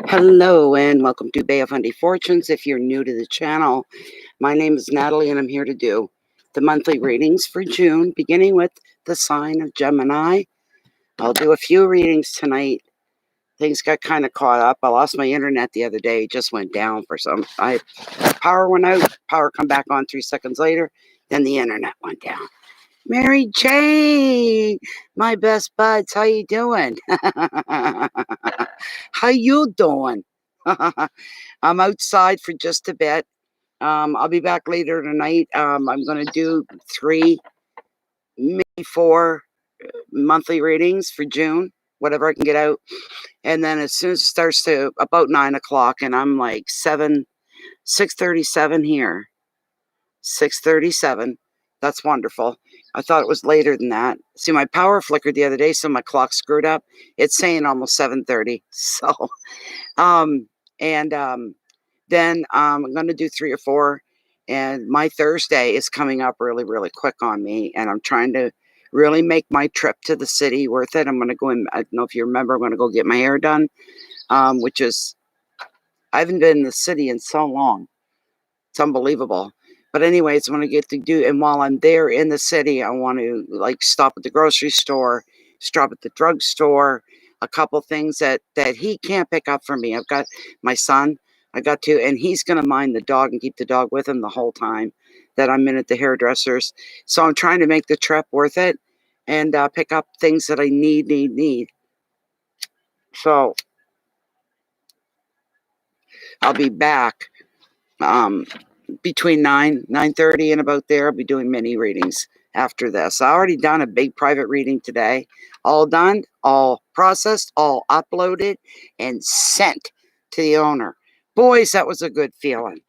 Hello and welcome to Bay of Hundy Fortunes. If you're new to the channel, my name is Natalie and I'm here to do the monthly readings for June, beginning with the sign of Gemini. I'll do a few readings tonight. Things got kind of caught up. I lost my internet the other day. It just went down for some. Power went out, power come back on 3 seconds later, then the internet went down. Mary Jane, my best buds, how you doing? How you doing? I'm outside for just a bit. I'll be back later tonight. I'm going to do 3, maybe 4 monthly readings for June, whatever I can get out. And then as soon as it starts to about 9 o'clock, and I'm like 6:37 here. 6:37. That's wonderful. I thought it was later than that. See, my power flickered the other day, so my clock screwed up. It's saying almost 7:30. So, then I'm going to do 3 or 4. And my Thursday is coming up really, really quick on me. And I'm trying to really make my trip to the city worth it. I'm going to go in. I don't know if you remember, I'm going to go get my hair done, which is, I haven't been in the city in so long. It's unbelievable. But anyways, I want to get to do, and while I'm there in the city, I want to like stop at the grocery store, stop at the drugstore, a couple things that he can't pick up for me. I've got my son, I got to, and he's going to mind the dog and keep the dog with him the whole time that I'm in at the hairdressers. So I'm trying to make the trip worth it and pick up things that I need. So I'll be back between 9:30 and about there. I'll be doing mini readings after this. I already done a big private reading today. All done, all processed, all uploaded, and sent to the owner. Boys, that was a good feeling.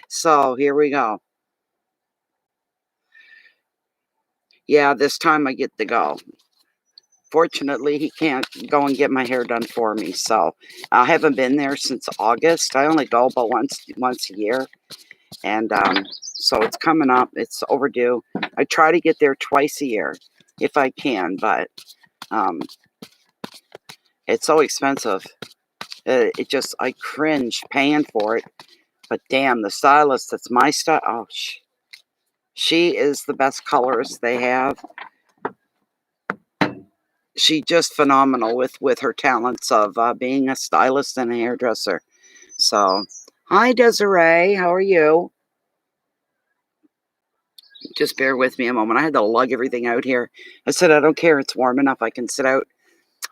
So here we go. Yeah, this time I get to go. Fortunately, he can't go and get my hair done for me. So I haven't been there since August. I only go about once a year. And so it's coming up. It's overdue. I try to get there twice a year if I can, but it's so expensive. I cringe paying for it. But damn, the stylist that's my style. Oh, she is the best colorist they have. She's just phenomenal with her talents of being a stylist and a hairdresser. So, hi Desiree, how are you? Just bear with me a moment. I had to lug everything out here. I said, I don't care. It's warm enough. I can sit out.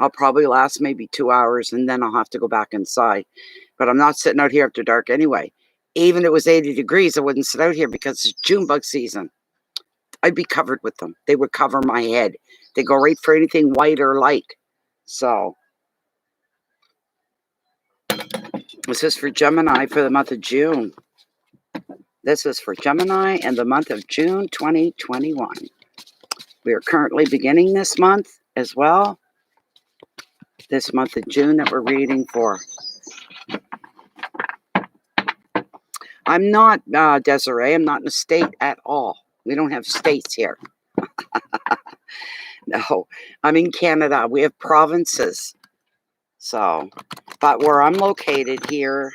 I'll probably last maybe 2 hours and then I'll have to go back inside. But I'm not sitting out here after dark anyway. Even if it was 80 degrees, I wouldn't sit out here because it's June bug season. I'd be covered with them. They would cover my head. They go right for anything white or light. So, this is for Gemini for the month of June. This is for Gemini and the month of June 2021. We are currently beginning this month as well. This month of June that we're reading for. I'm not Desiree. I'm not in a state at all. We don't have states here. No, I'm in Canada. We have provinces. So, but where I'm located here,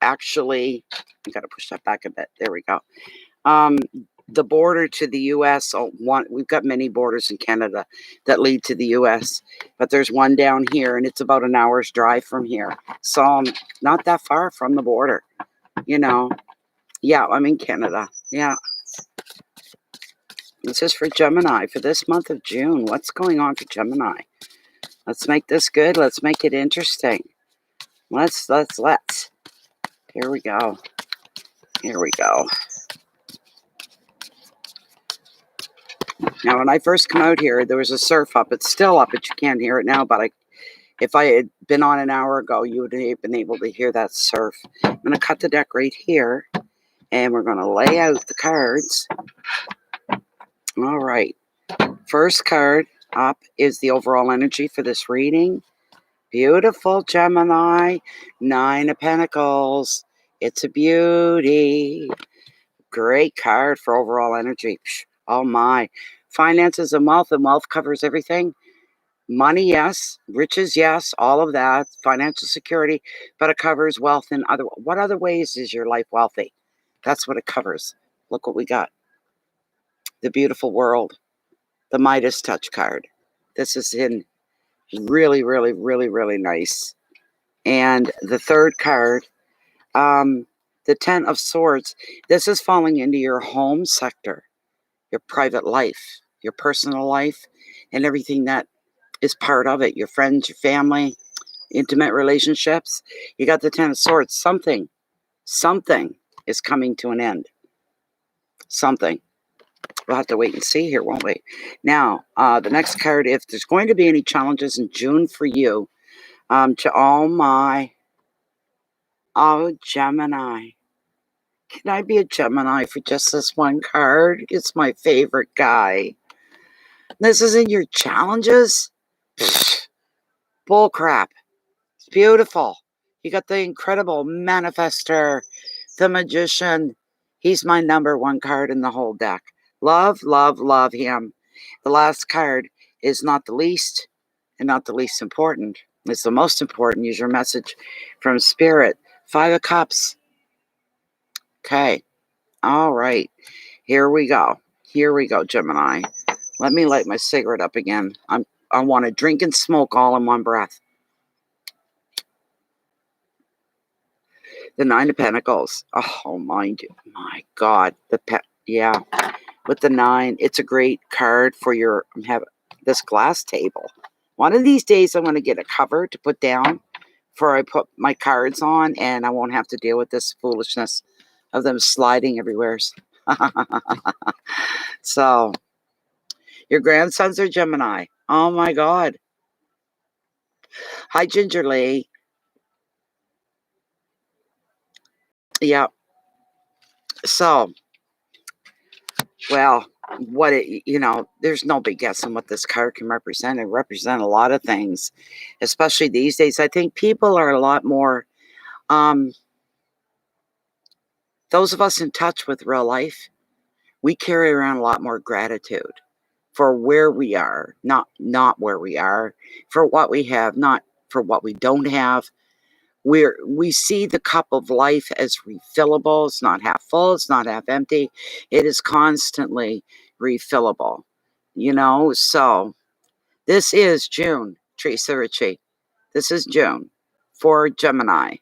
actually, I got to push that back a bit. There we go. The border to the U.S. We've got many borders in Canada that lead to the U.S., but there's one down here, and it's about an hour's drive from here. So I'm not that far from the border, you know. Yeah, I'm in Canada. Yeah. This is for Gemini for this month of June. What's going on for Gemini? Let's make this good. Let's make it interesting. Let's. Here we go. Here we go. Now, when I first come out here, there was a surf up. It's still up, but you can't hear it now. But if I had been on an hour ago, you would have been able to hear that surf. I'm going to cut the deck right here, and we're going to lay out the cards. All right. First card up is the overall energy for this reading. Beautiful Gemini, 9 of Pentacles. It's a beauty. Great card for overall energy. Oh my. Finances and wealth covers everything. Money, yes. Riches, yes. All of that. Financial security, but it covers wealth in other. What other ways is your life wealthy? That's what it covers. Look what we got. The beautiful world. The Midas touch card. This is in really, really, really, really nice. And the third card, the Ten of Swords. This is falling into your home sector, your private life, your personal life, and everything that is part of it. Your friends, your family, intimate relationships. You got the Ten of Swords. Something is coming to an end. Something. We'll have to wait and see here, won't we? Now, the next card, if there's going to be any challenges in June for you, to all my, oh, Gemini. Can I be a Gemini for just this one card? It's my favorite guy. This isn't your challenges? Pfft, bull crap. It's beautiful. You got the incredible manifester, the magician. He's my number one card in the whole deck. Love, love, love him. The last card is not the least and not the least important. It's the most important. Use your message from Spirit. 5 of Cups. Okay. All right. Here we go. Here we go, Gemini. Let me light my cigarette up again. I want to drink and smoke all in one breath. The 9 of Pentacles. Oh, mind you. My God. Yeah. With the 9, it's a great card for your have this glass table. One of these days, I'm going to get a cover to put down before I put my cards on, and I won't have to deal with this foolishness of them sliding everywhere. So, your grandsons are Gemini. Oh my God. Hi, Gingerly. Yeah. So, well, there's no big guessing what this card can represent. It represents a lot of things, especially these days. I think people are a lot more, those of us in touch with real life, we carry around a lot more gratitude for where we are, not where we are, for what we have, not for what we don't have. We see the cup of life as refillable. It's not half full, it's not half empty. It is constantly refillable. So this is June, Teresa Ritchie. This is June for Gemini.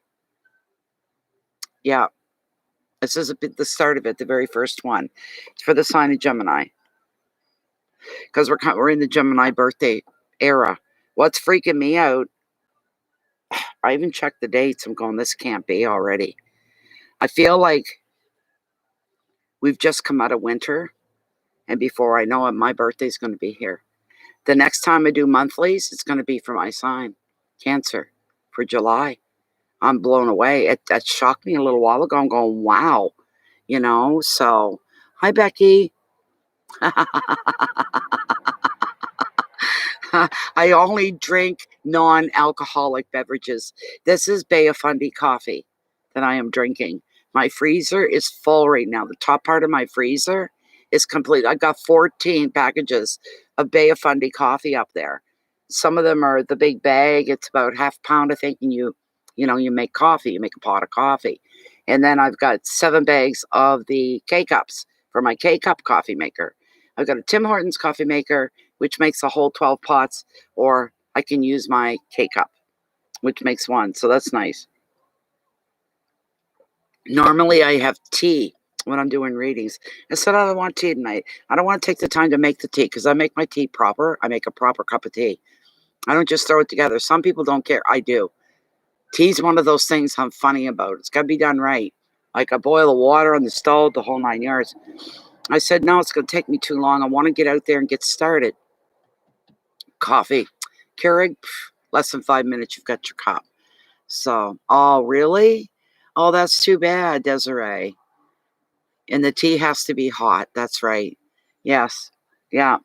Yeah, this is the start of it, the very first one. It's for the sign of Gemini. Because we're in the Gemini birthday era. What's freaking me out, I even checked the dates. I'm going, this can't be already. I feel like we've just come out of winter, and before I know it, my birthday's going to be here. The next time I do monthlies, it's going to be for my sign, Cancer, for July. I'm blown away. That shocked me a little while ago. I'm going, wow. So, hi, Becky. I only drink non-alcoholic beverages. This is Bay of Fundy coffee that I am drinking. My freezer is full right now. The top part of my freezer is complete. I got 14 packages of Bay of Fundy coffee up there. Some of them are the big bag. It's about half pound, I think, and you make coffee. You make a pot of coffee. And then I've got 7 bags of the K-Cups for my K-Cup coffee maker. I've got a Tim Hortons coffee maker, which makes a whole 12 pots, or I can use my K-Cup, which makes 1. So that's nice. Normally, I have tea when I'm doing readings. I said, I don't want tea tonight. I don't want to take the time to make the tea because I make my tea proper. I make a proper cup of tea. I don't just throw it together. Some people don't care. I do. Tea's one of those things I'm funny about. It's got to be done right. Like I boil the water on the stove, the whole 9 yards. I said, no, it's going to take me too long. I want to get out there and get started. Coffee. Keurig, less than 5 minutes, you've got your cup. So, oh, really? Oh, that's too bad, Desiree. And the tea has to be hot. That's right. Yes. Yeah.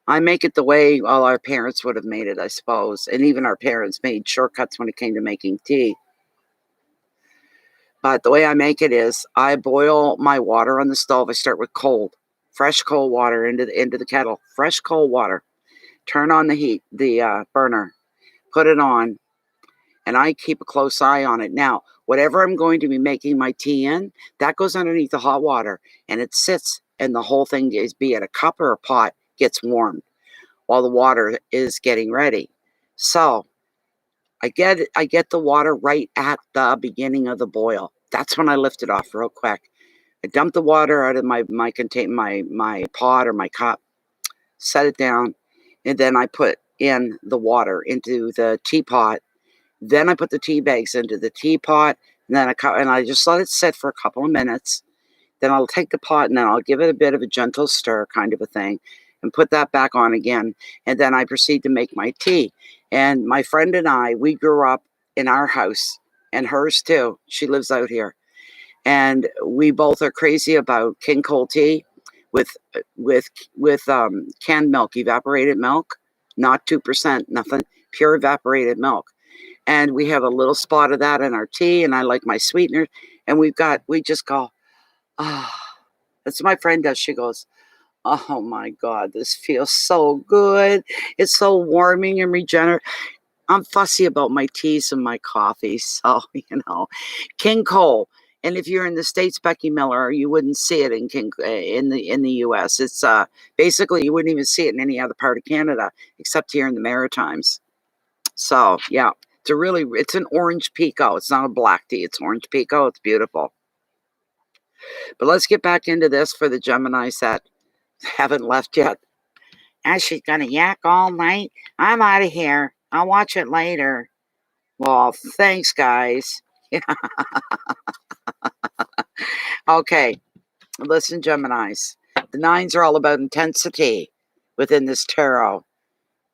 I make it the way all our parents would have made it, I suppose. And even our parents made shortcuts when it came to making tea. But the way I make it is I boil my water on the stove. I start with fresh cold water into the kettle. Fresh cold water. turn on the heat, the burner, put it on, and I keep a close eye on it. Now, whatever I'm going to be making my tea in, that goes underneath the hot water, and it sits, and the whole thing is, be it a cup or a pot, gets warmed while the water is getting ready. So I get the water right at the beginning of the boil. That's when I lift it off real quick. I dump the water out of my pot or my cup, set it down, and then I put in the water into the teapot. Then I put the tea bags into the teapot, and then I just let it sit for a couple of minutes. Then I'll take the pot and then I'll give it a bit of a gentle stir, kind of a thing, and put that back on again. And then I proceed to make my tea. And my friend and I, we grew up in our house, and hers too. She lives out here, and we both are crazy about King Cold tea with with canned milk, evaporated milk, not 2%, nothing, pure evaporated milk. And we have a little spot of that in our tea, and I like my sweetener. And we just go, ah. That's what my friend does. She goes, oh my God, this feels so good. It's so warming and regenerative. I'm fussy about my teas and my coffees. So, King Cole. And if you're in the States, Becky Miller, you wouldn't see it in the US. It's basically, you wouldn't even see it in any other part of Canada except here in the Maritimes. So yeah, it's an orange pico. It's not a black tea. It's orange pico. It's beautiful. But let's get back into this for the Geminis that haven't left yet. And she's gonna yak all night. I'm out of here. I'll watch it later. Well, thanks, guys. Okay, listen, Geminis. The nines are all about intensity within this tarot.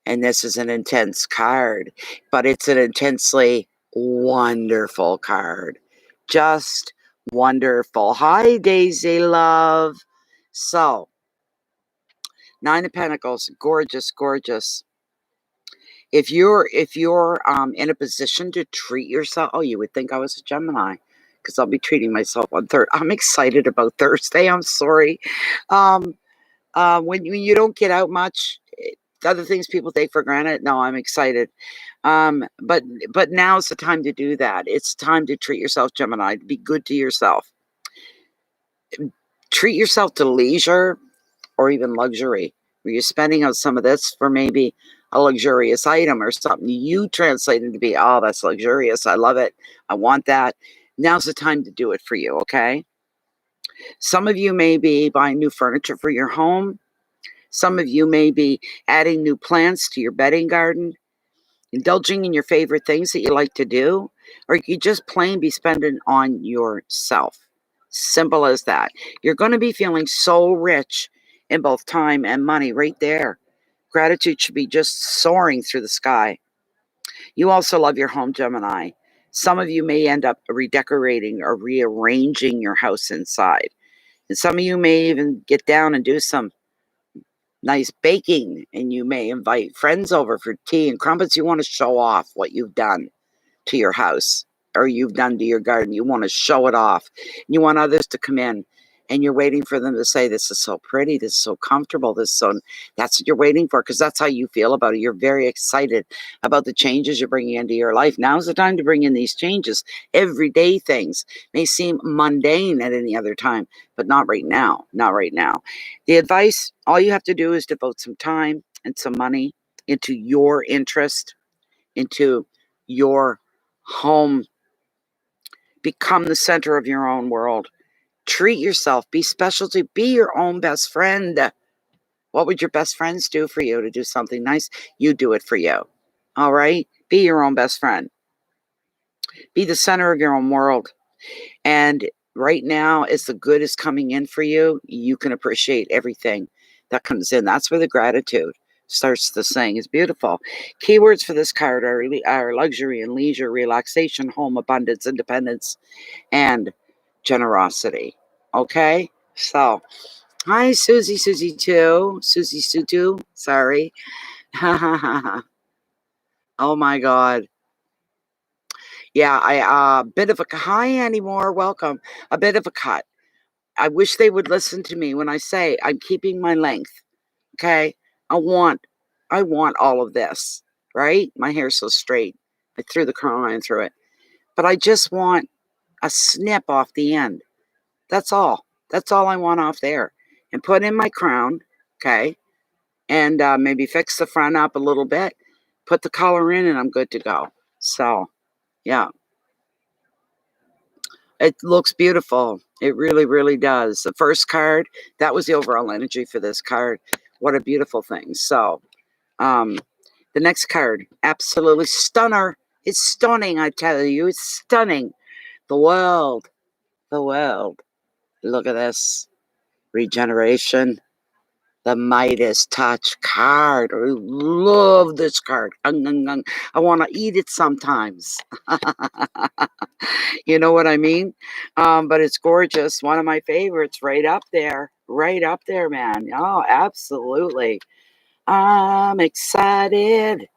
And this is an intense card, but it's an intensely wonderful card. Just wonderful. Hi, Daisy love. So, Nine of Pentacles, gorgeous, gorgeous. If you're in a position to treat yourself, oh, you would think I was a Gemini because I'll be treating myself on Thursday. I'm excited about Thursday. I'm sorry. Um, when you don't get out much, other things people take for granted. No, I'm excited. But now's the time to do that. It's time to treat yourself, Gemini. Be good to yourself. Treat yourself to leisure or even luxury. Where you're spending on some of this for maybe a luxurious item or something you translated to be, oh, that's luxurious. I love it. I want that. Now's the time to do it for you, okay? Some of you may be buying new furniture for your home. Some of you may be adding new plants to your bedding garden, indulging in your favorite things that you like to do, or you just plain be spending on yourself. Simple as that. You're going to be feeling so rich in both time and money right there. Gratitude should be just soaring through the sky. You also love your home, Gemini. Some of you may end up redecorating or rearranging your house inside. And some of you may even get down and do some nice baking, and you may invite friends over for tea and crumpets. You want to show off what you've done to your house or you've done to your garden. You want to show it off. You want others to come in, and you're waiting for them to say, this is so pretty, this is so comfortable, that's what you're waiting for, because that's how you feel about it. You're very excited about the changes you're bringing into your life. Now's the time to bring in these changes. Everyday things may seem mundane at any other time, but not right now. Not right now. The advice, all you have to do is devote some time and some money into your interest, into your home. Become the center of your own world. Treat yourself. Be special to be your own best friend. What would your best friends do for you to do something nice? You do it for you. All right? Be your own best friend. Be the center of your own world. And right now, as the good is coming in for you, you can appreciate everything that comes in. That's where the gratitude starts to sing. It's beautiful. Keywords for this card are luxury and leisure, relaxation, home, abundance, independence, and generosity. Okay? So, hi, Susie 2. Susie Sue 2. Sorry. Oh my God. Yeah, bit of a hi, Annie Moore. Welcome. A bit of a cut. I wish they would listen to me when I say I'm keeping my length. Okay? I want I want all of this, right? My hair's so straight. I threw the curl line through it. But I just want a snip off the end. That's all. That's all I want off there. And put in my crown, okay? And maybe fix the front up a little bit. Put the color in, and I'm good to go. So, yeah. It looks beautiful. It really, really does. The first card, that was the overall energy for this card. What a beautiful thing. So, the next card, absolutely stunner. It's stunning, I tell you. It's stunning. The world. The world. Look at this. Regeneration. The Midas Touch card. I love this card. I want to eat it sometimes. You know what I mean? But it's gorgeous. One of my favorites, right up there. Right up there, man. Oh, absolutely. I'm excited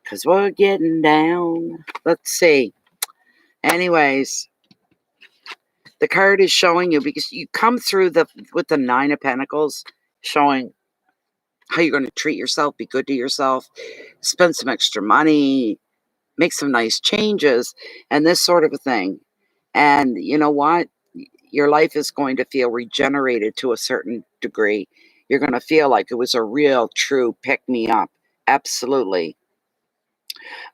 because we're getting down. Let's see. Anyways, the card is showing you, because you come through with the Nine of Pentacles, showing how you're going to treat yourself, be good to yourself, spend some extra money, make some nice changes, and this sort of a thing. And you know what? Your life is going to feel regenerated to a certain degree. You're going to feel like it was a real, true pick me up. Absolutely.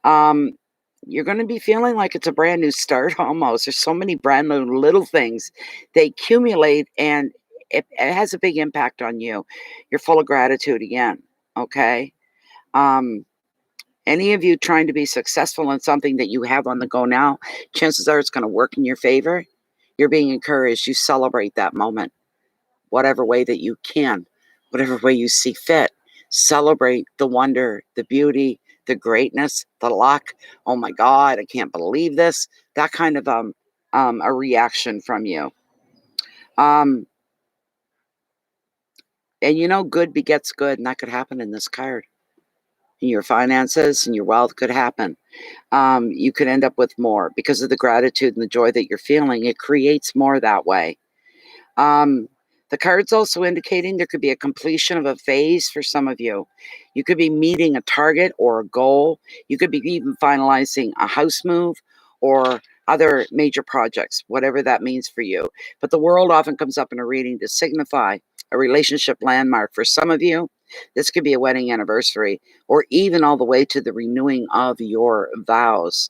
Um, you're going to be feeling like it's a brand new start almost. There's so many brand new little things. They accumulate, and it has a big impact on you. You're full of gratitude again. Okay. Um, any of you trying to be successful in something that you have on the go now, chances are it's going to work in your favor. You're being encouraged. You celebrate that moment, whatever way that you can, whatever way you see fit. Celebrate the wonder, the beauty, the greatness, the luck. Oh my God, I can't believe this. That kind of a reaction from you. And you know, good begets good, and that could happen in this card. In your finances and your wealth could happen. You could end up with more because of the gratitude and the joy that you're feeling. It creates more that way. The card's also indicating there could be a completion of a phase for some of you. You could be meeting a target or a goal. You could be even finalizing a house move or other major projects, whatever that means for you. But the world often comes up in a reading to signify a relationship landmark. For some of you, this could be a wedding anniversary, or even all the way to the renewing of your vows.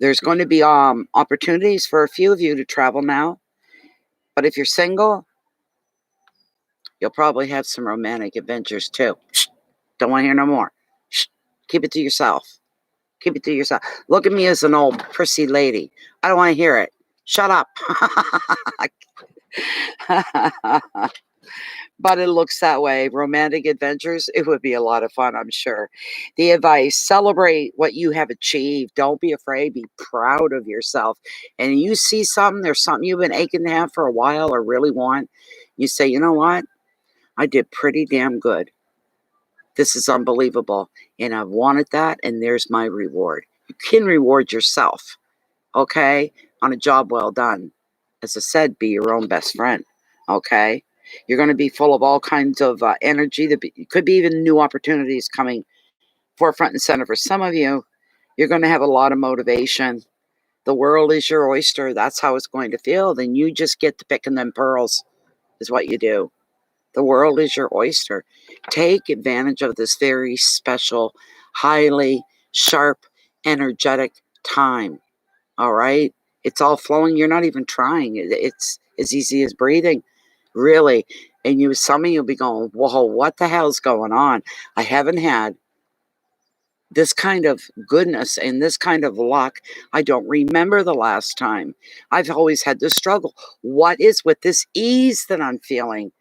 There's going to be opportunities for a few of you to travel now. But if you're single, you'll probably have some romantic adventures too. Shh, don't want to hear no more. Shh, keep it to yourself. Keep it to yourself. Look at me as an old prissy lady. I don't want to hear it. Shut up. But it looks that way. Romantic adventures, it would be a lot of fun, I'm sure. The advice, celebrate what you have achieved. Don't be afraid. Be proud of yourself. And you see something, there's something you've been aching to have for a while or really want. You say, you know what? I did pretty damn good. This is unbelievable. And I've wanted that, and there's my reward. You can reward yourself, okay, on a job well done. As I said, be your own best friend, okay? You're going to be full of all kinds of energy. There could be even new opportunities coming forefront and center for some of you. You're going to have a lot of motivation. The world is your oyster. That's how it's going to feel. Then you just get to picking them pearls is what you do. The world is your oyster. Take advantage of this very special, highly sharp, energetic time. All right? It's all flowing. You're not even trying. It's as easy as breathing, really. And some of you will be going, whoa, what the hell's going on? I haven't had this kind of goodness and this kind of luck. I don't remember the last time. I've always had this struggle. What is with this ease that I'm feeling?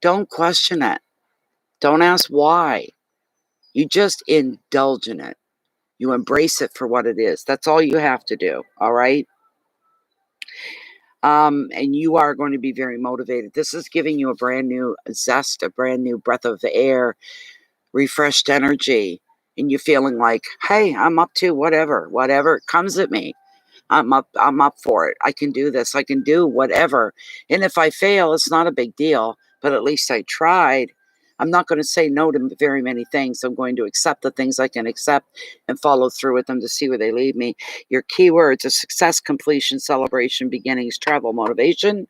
Don't question it. Don't ask why. You just indulge in it. You embrace it for what it is. That's all you have to do. All right. And you are going to be very motivated. This is giving you a brand new zest, a brand new breath of air, refreshed energy. And you're feeling like, hey, I'm up to whatever comes at me. I'm up for it. I can do this. I can do whatever. And if I fail, it's not a big deal, but at least I tried. I'm not going to say no to very many things. I'm going to accept the things I can accept and follow through with them to see where they lead me. Your keywords are success, completion, celebration, beginnings, travel, motivation,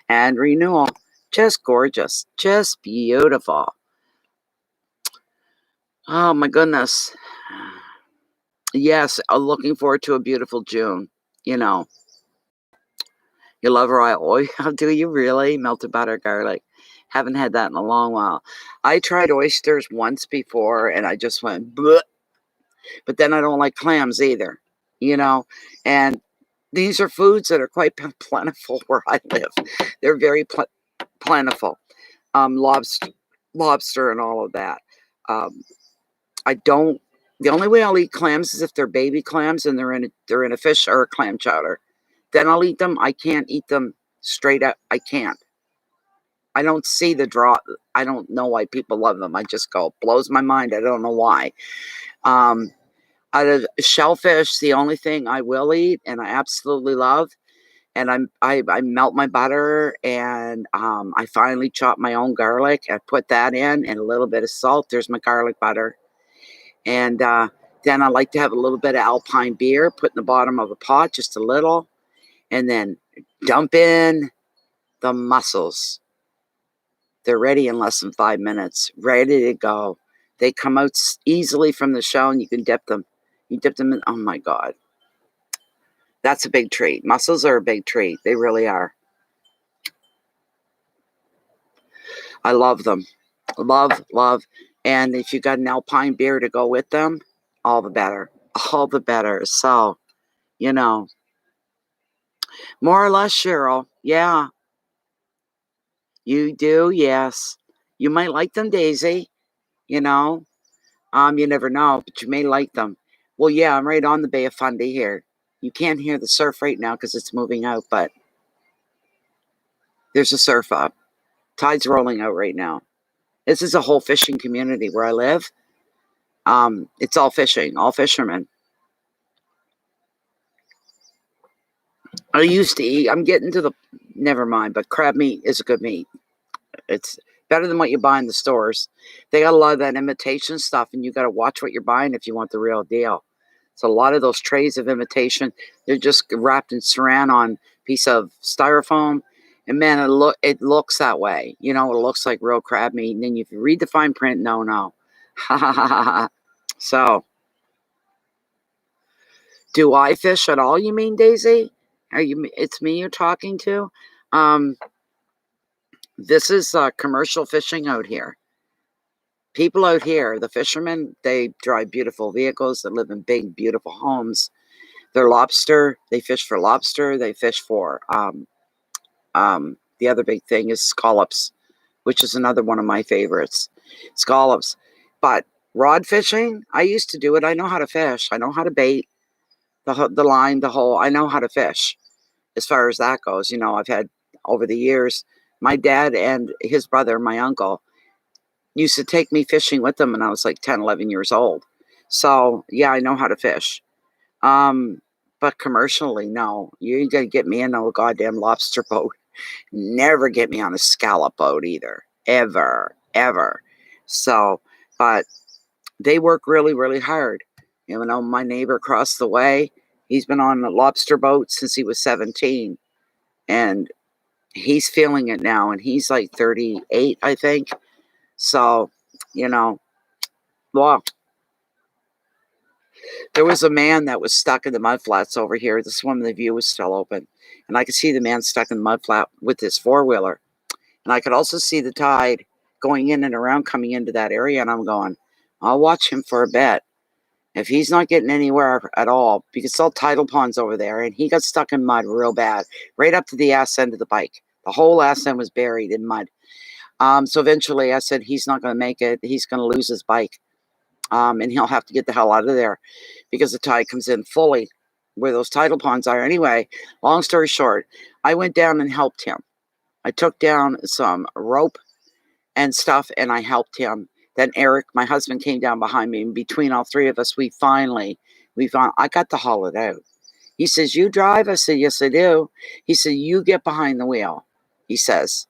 and renewal. Just gorgeous. Just beautiful. Oh my goodness. Yes, looking forward to a beautiful June. You know, you love raw oil. Do you really? Melted butter, garlic. Haven't had that in a long while. I tried oysters once before and I just went, bleh. But then I don't like clams either, you know. And these are foods that are quite plentiful where I live. They're very plentiful. Lobster, lobster, and all of that. Um, I don't. The only way I'll eat clams is if they're baby clams and they're in a fish or a clam chowder. Then I'll eat them. I can't eat them straight up. I can't. I don't see the draw. I don't know why people love them. I just go, blows my mind. I don't know why. Um, Out of shellfish, the only thing I will eat and I absolutely love, and I melt my butter and I finally chop my own garlic. I put that in and a little bit of salt. There's my garlic butter. And then I like to have a little bit of Alpine beer, put in the bottom of a pot, just a little, and then dump in the mussels. They're ready in less than 5 minutes, ready to go. They come out easily from the shell and you can dip them. You dip them in, oh my God. That's a big treat. Mussels are a big treat. They really are. I love them. Love, love. And if you got an Alpine beer to go with them, all the better. All the better. So, you know, more or less, Cheryl. Yeah, you do. Yes. You might like them, Daisy. You know, you never know, but you may like them. Well, yeah, I'm right on the Bay of Fundy here. You can't hear the surf right now because it's moving out, but there's a surf up. Tide's rolling out right now. This is a whole fishing community where I live. It's all fishing, all fishermen. I used to eat. I'm getting to the. Never mind, but crab meat is a good meat. It's better than what you buy in the stores. They got a lot of that imitation stuff, and you got to watch what you're buying if you want the real deal. So a lot of those trays of imitation, they're just wrapped in saran on piece of styrofoam, and man, it looks that way. You know, it looks like real crab meat, and then if you read the fine print, no. So, do I fish at all? You mean, Daisy? Are you? It's me you're talking to. Um, this is commercial fishing out here. People out here, the fishermen, they drive beautiful vehicles. They live in big, beautiful homes. They're lobster. They fish for lobster. They fish for the other big thing is scallops, which is another one of my favorites. Scallops, but rod fishing. I used to do it. I know how to fish. I know how to bait the line, the hole. I know how to fish. As far as that goes, you know, I've had over the years. My dad and his brother, my uncle, used to take me fishing with them when I was like 10, 11 years old. So, yeah, I know how to fish. Um, but commercially, no. You ain't gonna get me in a goddamn lobster boat. Never get me on a scallop boat either. Ever, ever. So, but they work really, really hard. You know, my neighbor across the way, he's been on a lobster boat since he was 17. And he's feeling it now. And he's like 38, I think. So, you know, well, there was a man that was stuck in the mud flats over here. This one, the view was still open. And I could see the man stuck in the mud flat with his four-wheeler. And I could also see the tide going in and around, coming into that area. And I'm going, I'll watch him for a bit. If he's not getting anywhere at all, because it's all tidal ponds over there. And he got stuck in mud real bad, right up to the ass end of the bike. The whole ass end was buried in mud. So eventually I said, he's not going to make it. He's going to lose his bike. And he'll have to get the hell out of there because the tide comes in fully where those tidal ponds are. Anyway, long story short, I went down and helped him. I took down some rope and stuff and I helped him. Then Eric, my husband, came down behind me, and between all three of us, I got to haul it out. He says, you drive? I said, yes, I do. He said, you get behind the wheel, he says.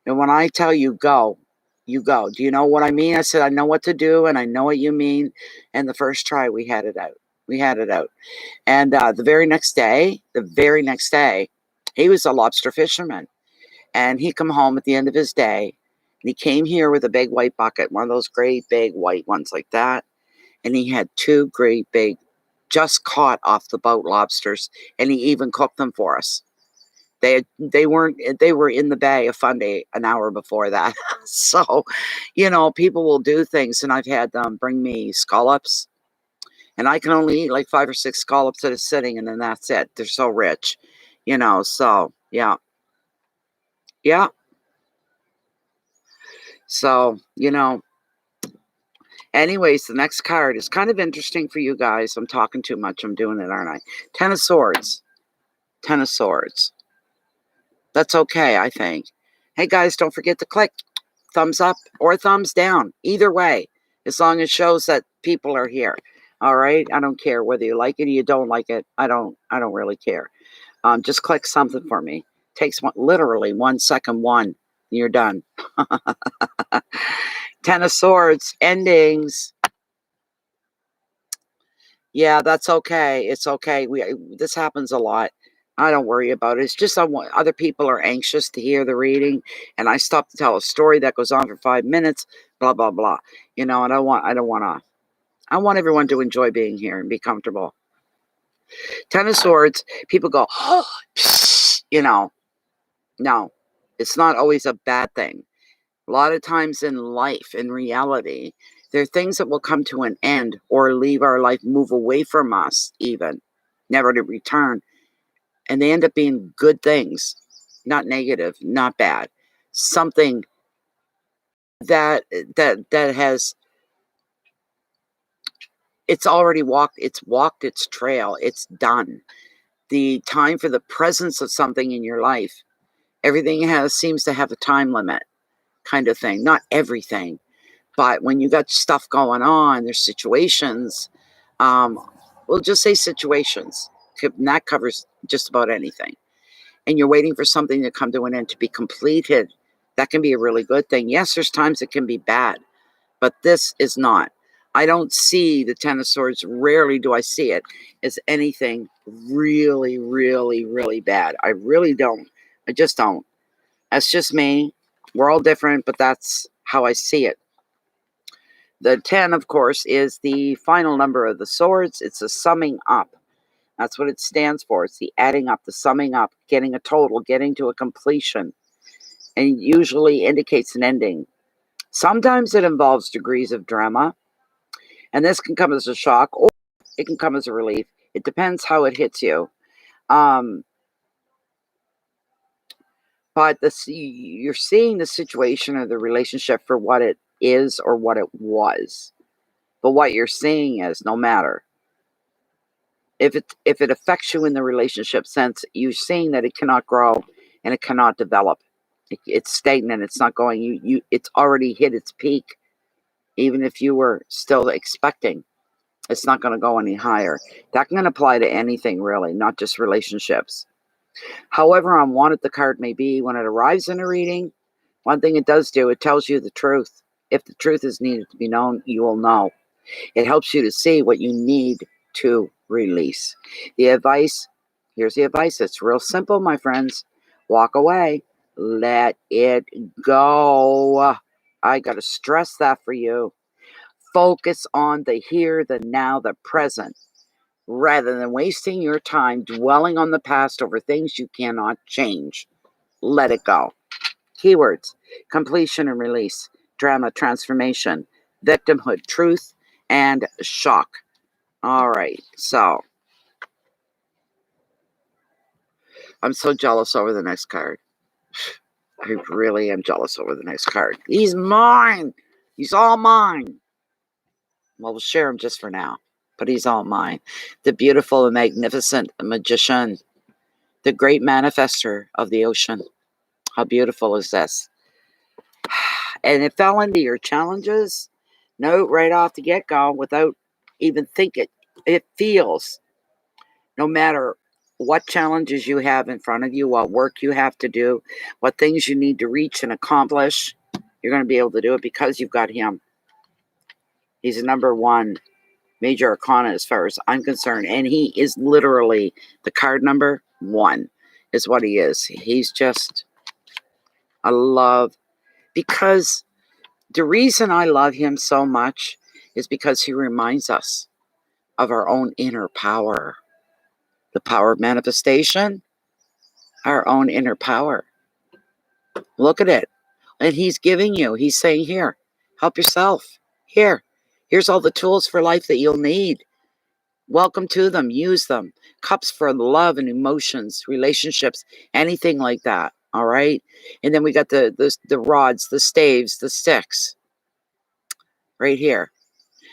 And when I tell you go, You go. Do you know what I mean? I said, I know what to do and I know what you mean. And the first try, we had it out. We had it out. And the very next day, he was a lobster fisherman. And he come home at the end of his day. And he came here with a big white bucket, one of those great big white ones like that. And he had two great big, just caught off the boat lobsters. And he even cooked them for us. They were in the bay of Fundy an hour before that. So, people will do things, and I've had them bring me scallops, and I can only eat like 5 or 6 scallops at a sitting, and then that's it. They're so rich, so yeah. Yeah. So, anyways, the next card is kind of interesting for you guys. I'm talking too much. I'm doing it, aren't I? 10 of Swords. 10 of Swords. That's okay, I think. Hey guys, don't forget to click thumbs up or thumbs down. Either way, as long as it shows that people are here. All right. I don't care whether you like it or you don't like it. I don't really care. Just click something for me. Takes literally 1 second. You're done. 10 of Swords, endings. Yeah, that's okay. It's okay. This happens a lot. I don't worry about it. It's just other people are anxious to hear the reading, and I stop to tell a story that goes on for 5 minutes. Blah blah blah. And I want everyone to enjoy being here and be comfortable. 10 of Swords. People go, oh, no, it's not always a bad thing. A lot of times in life, in reality, there are things that will come to an end or leave our life, move away from us, even never to return. And they end up being good things, not negative, not bad. Something that has, it's already walked its trail. It's done. The time for the presence of something in your life, everything seems to have a time limit, kind of thing. Not everything, but when you got stuff going on, there's situations. We'll just say situations. And that covers just about anything. And you're waiting for something to come to an end, to be completed. That can be a really good thing. Yes, there's times it can be bad, but this is not. I don't see the 10 of Swords. Rarely do I see it as anything really, really, really bad. I really don't. I just don't. That's just me. We're all different, but that's how I see it. The 10, of course, is the final number of the Swords. It's a summing up. That's what it stands for. It's the adding up, the summing up, getting a total, getting to a completion, and usually indicates an ending. Sometimes it involves degrees of drama, and this can come as a shock or it can come as a relief. It depends how it hits you. But you're seeing the situation or the relationship for what it is or what it was. But what you're seeing is, no matter if it affects you in the relationship sense, you're seeing that it cannot grow and it cannot develop. It's stagnant. It's not going. It's already hit its peak. Even if you were still expecting, it's not going to go any higher. That can apply to anything, really, not just relationships. However unwanted the card may be, when it arrives in a reading, one thing it does do, it tells you the truth. If the truth is needed to be known, you will know. It helps you to see what you need to release. Here's the advice. It's real simple, my friends. Walk away. Let it go. I got to stress that for you. Focus on the here, the now, the present, rather than wasting your time dwelling on the past over things you cannot change. Let it go. Keywords: completion and release, drama, transformation, victimhood, truth, and shock. All right, so I'm so jealous over the next card. I really am jealous over the next card. He's mine. He's all mine. Well, we'll share him just for now, but he's all mine. The beautiful and magnificent magician, the great manifester of the ocean. How beautiful is this? And it fell into your challenges. No, right off the get-go, without even thinking. It feels, no matter what challenges you have in front of you, what work you have to do, what things you need to reach and accomplish, You're going to be able to do it because you've got him. He's the number one major arcana as far as I'm concerned. And he is literally the card number 1 is what he is. He's just a love. Because the reason I love him so much is because he reminds us of our own inner power. The power of manifestation, our own inner power. Look at it. And he's giving you, he's saying, here, help yourself. Here's all the tools for life that you'll need. Welcome to them, use them. Cups for love and emotions, relationships, anything like that. All right. And then we got the rods, the staves, the sticks right here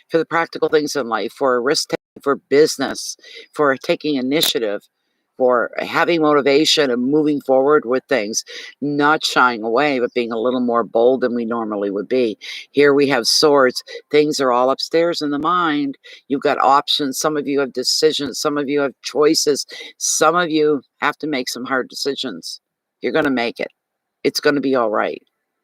for the practical things in life, for risk taking, for business, for taking initiative, for having motivation and moving forward with things, not shying away, but being a little more bold than we normally would be. Here we have swords. Things are all upstairs in the mind. You've got options. Some of you have decisions. Some of you have choices. Some of you have to make some hard decisions. You're going to make it. It's going to be all right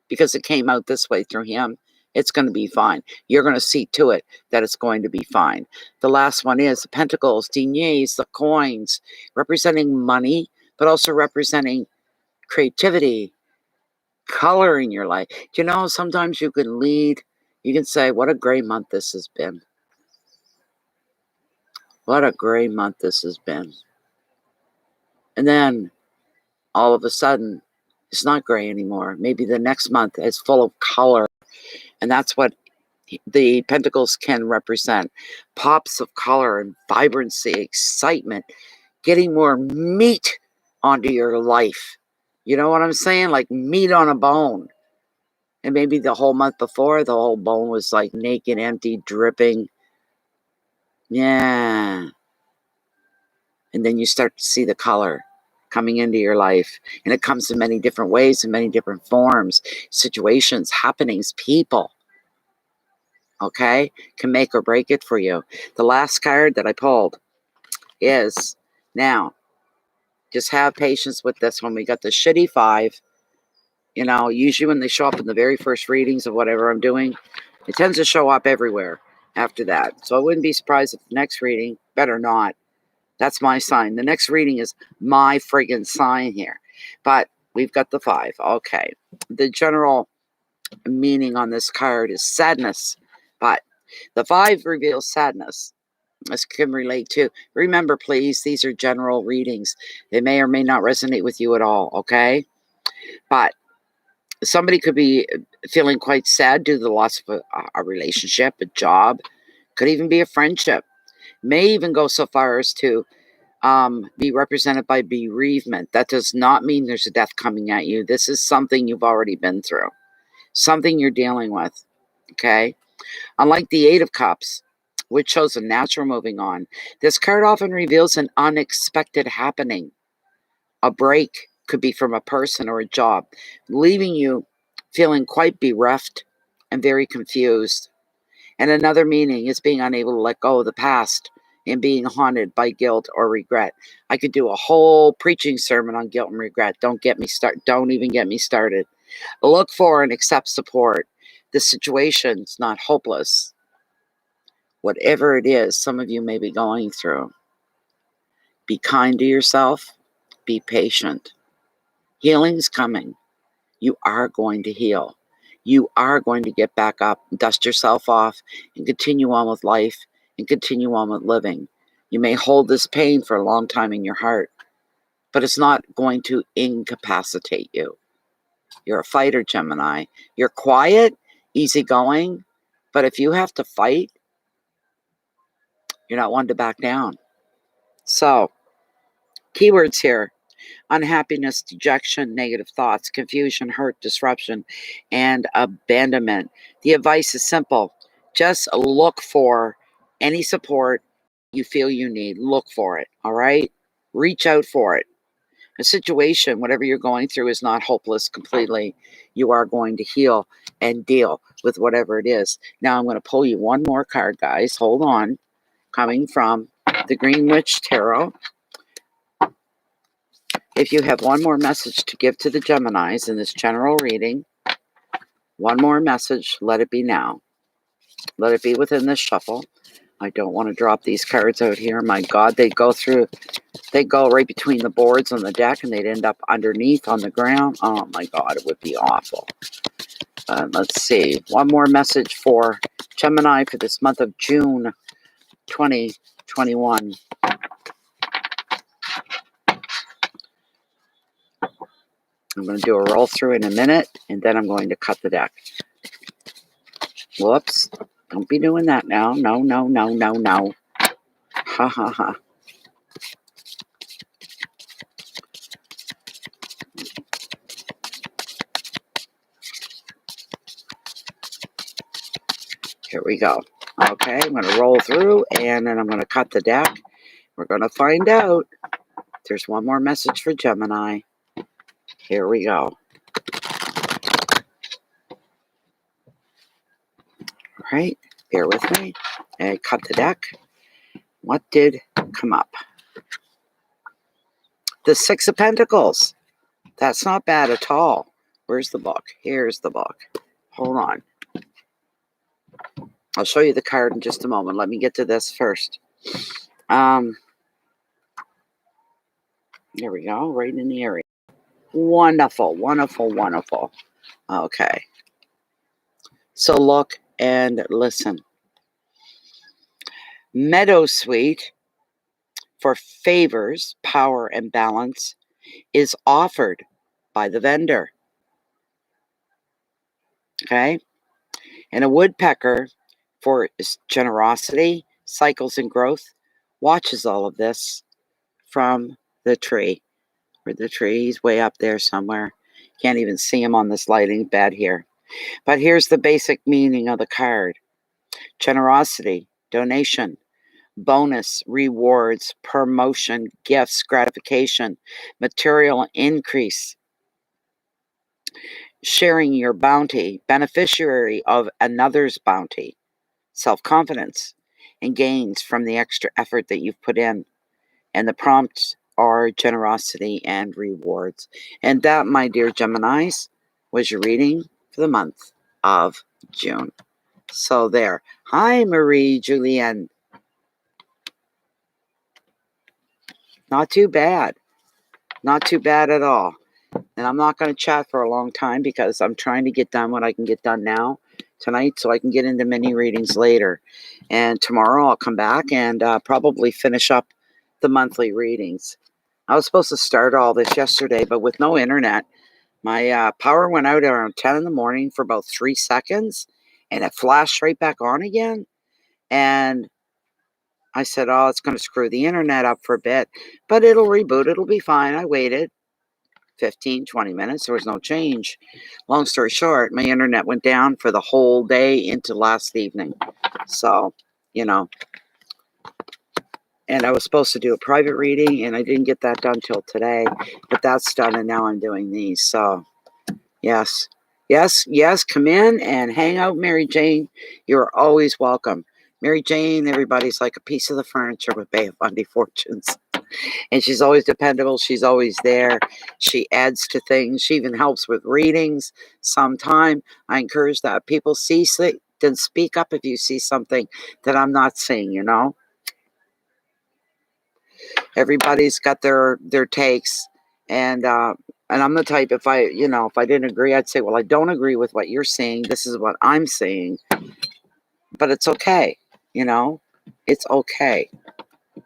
because it came out this way through him. It's going to be fine. You're going to see to it that it's going to be fine. The last one is the pentacles, deniers, the coins, representing money, but also representing creativity, color in your life. Do you know, sometimes you can lead, you can say, what a great month this has been. What a great month this has been. And then all of a sudden, it's not gray anymore. Maybe the next month is full of color. And that's what the pentacles can represent. Pops of color and vibrancy, excitement, getting more meat onto your life. You know what I'm saying? Like meat on a bone. And maybe the whole month before, the whole bone was like naked, empty, dripping. Yeah. And then you start to see the color coming into your life. And it comes in many different ways, in many different forms, situations, happenings, people. Okay, can make or break it for you. The last card that I pulled is, now, just have patience with this one. We got the shitty 5. You know, usually when they show up in the very first readings of whatever I'm doing, it tends to show up everywhere after that. So I wouldn't be surprised if the next reading, better not. That's my sign. The next reading is my friggin' sign here. But we've got the 5. Okay. The general meaning on this card is sadness. But the 5 reveals sadness. This can relate to. Remember, please, these are general readings. They may or may not resonate with you at all, okay? But somebody could be feeling quite sad due to the loss of a relationship, a job. Could even be a friendship. May even go so far as to be represented by bereavement. That does not mean there's a death coming at you. This is something you've already been through. Something you're dealing with, okay? Unlike the 8 of Cups, which shows a natural moving on, this card often reveals an unexpected happening. A break could be from a person or a job, leaving you feeling quite bereft and very confused. And another meaning is being unable to let go of the past and being haunted by guilt or regret. I could do a whole preaching sermon on guilt and regret. Don't even get me started. Look for and accept support. The situation's not hopeless. Whatever it is some of you may be going through, be kind to yourself. Be patient. Healing's coming. You are going to heal. You are going to get back up, dust yourself off, and continue on with life and continue on with living. You may hold this pain for a long time in your heart, but it's not going to incapacitate you. You're a fighter, Gemini. You're quiet, easygoing, but if you have to fight, you're not one to back down. So, keywords here: unhappiness, dejection, negative thoughts, confusion, hurt, disruption, and abandonment. The advice is simple. Just look for any support you feel you need. Look for it, all right? Reach out for it. A situation, whatever you're going through, is not hopeless completely. You are going to heal and deal with whatever it is. Now I'm going to pull you one more card, guys. Hold on. Coming from the Green Witch Tarot. If you have one more message to give to the Geminis in this general reading, One more message. Let it be now. Let it be within this shuffle. I don't want to drop these cards out here. My God, they go right between the boards on the deck and they'd end up underneath on the ground. Oh my God, it would be awful. Let's see. One more message for Gemini for this month of June 2021. I'm going to do a roll through in a minute, and then I'm going to cut the deck. Whoops. Don't be doing that now. No, no, no, no, no. Ha, ha, ha. Here we go. Okay, I'm going to roll through, and then I'm going to cut the deck. We're going to find out. There's one more message for Gemini. Here we go. All right, bear with me. And cut the deck. What did come up? The Six of Pentacles. That's not bad at all. Where's the book? Here's the book. Hold on. I'll show you the card in just a moment. Let me get to this first. There we go. Right in the area. Wonderful, wonderful, wonderful. Okay. So look and listen. Meadowsweet for favors, power, and balance is offered by the vendor. Okay. And a woodpecker for generosity, cycles, and growth watches all of this from the tree. Where the tree, he's way up there somewhere. Can't even see him on this lighting bed here. But here's the basic meaning of the card. Generosity, donation, bonus, rewards, promotion, gifts, gratification, material increase, sharing your bounty, beneficiary of another's bounty, self-confidence, and gains from the extra effort that you've put in. And the prompts are generosity and rewards. And that, my dear Geminis, was your reading for the month of June. So there. Hi, Marie Julienne. Not too bad. Not too bad at all. And I'm not going to chat for a long time because I'm trying to get done what I can get done now tonight so I can get into mini readings later. And tomorrow I'll come back and probably finish up the monthly readings. I was supposed to start all this yesterday, but with no internet, my power went out around 10 in the morning for about 3 seconds, and it flashed right back on again. And I said, oh, it's going to screw the internet up for a bit, but it'll reboot. It'll be fine. I waited 15, 20 minutes. There was no change. Long story short, my internet went down for the whole day into last evening. So, you know, and I was supposed to do a private reading, and I didn't get that done till today, but that's done, and now I'm doing these. So, yes, yes, yes, come in and hang out, Mary Jane. You're always welcome. Mary Jane, everybody's like a piece of the furniture with Bay of Fundy Fortunes. And she's always dependable. She's always there. She adds to things. She even helps with readings sometime. I encourage that people then speak up if you see something that I'm not seeing, you know. Everybody's got their takes, and I'm the type, if I didn't agree, I'd say, well, I don't agree with what you're saying. This is what I'm saying, but it's okay, you know, it's okay.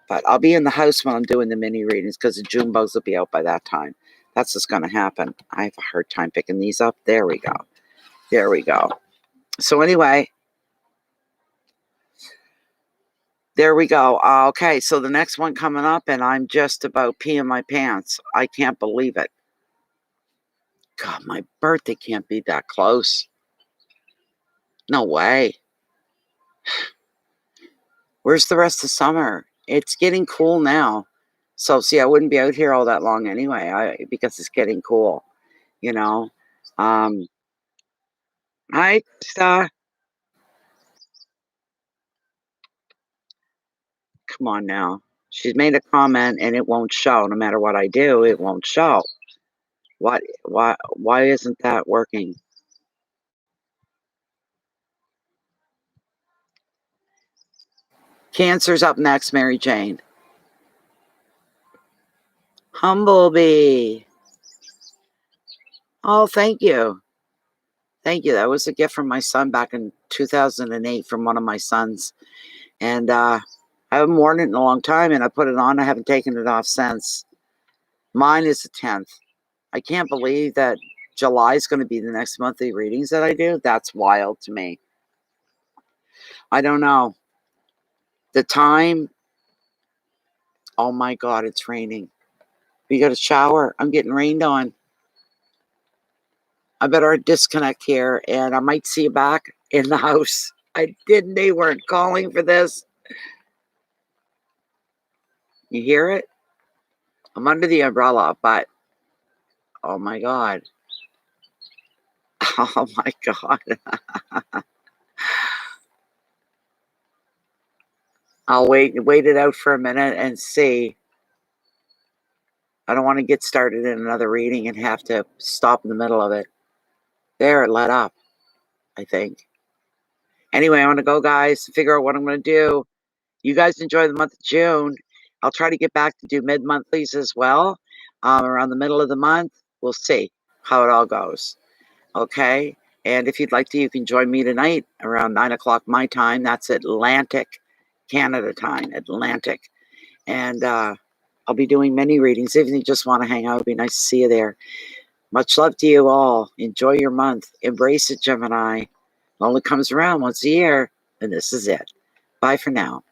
But I'll be in the house when I'm doing the mini readings because the June bugs will be out by that time. That's what's going to happen. I have a hard time picking these up. There we go. There we go. So anyway, there we go. Okay, so the next one coming up, and I'm just about peeing my pants. I can't believe it. God, my birthday can't be that close. No way. Where's the rest of summer? It's getting cool now. So, see, I wouldn't be out here all that long anyway, because it's getting cool, you know. Hi, Krista. Come on now. She's made a comment and it won't show. No matter what I do, it won't show. Why isn't that working? Cancer's up next, Mary Jane. Humblebee. Oh, thank you. Thank you. That was a gift from my son back in 2008 from one of my sons. And I haven't worn it in a long time, and I put it on. I haven't taken it off since. Mine is the 10th. I can't believe that July is going to be the next monthly readings that I do. That's wild to me. I don't know. The time, oh my God, it's raining. We got a shower. I'm getting rained on. I better disconnect here, and I might see you back in the house. They weren't calling for this. You hear it? I'm under the umbrella, but oh my God. Oh my God. I'll wait it out for a minute and see. I don't want to get started in another reading and have to stop in the middle of it. There, it let up, I think. Anyway, I want to go, guys, figure out what I'm going to do. You guys enjoy the month of June. I'll try to get back to do mid-monthlies as well. Around the middle of the month. We'll see how it all goes. Okay? And if you'd like to, you can join me tonight around 9 o'clock my time. That's Atlantic Canada time. Atlantic. And I'll be doing many readings. If you just want to hang out, it'd be nice to see you there. Much love to you all. Enjoy your month. Embrace it, Gemini. It only comes around once a year, and this is it. Bye for now.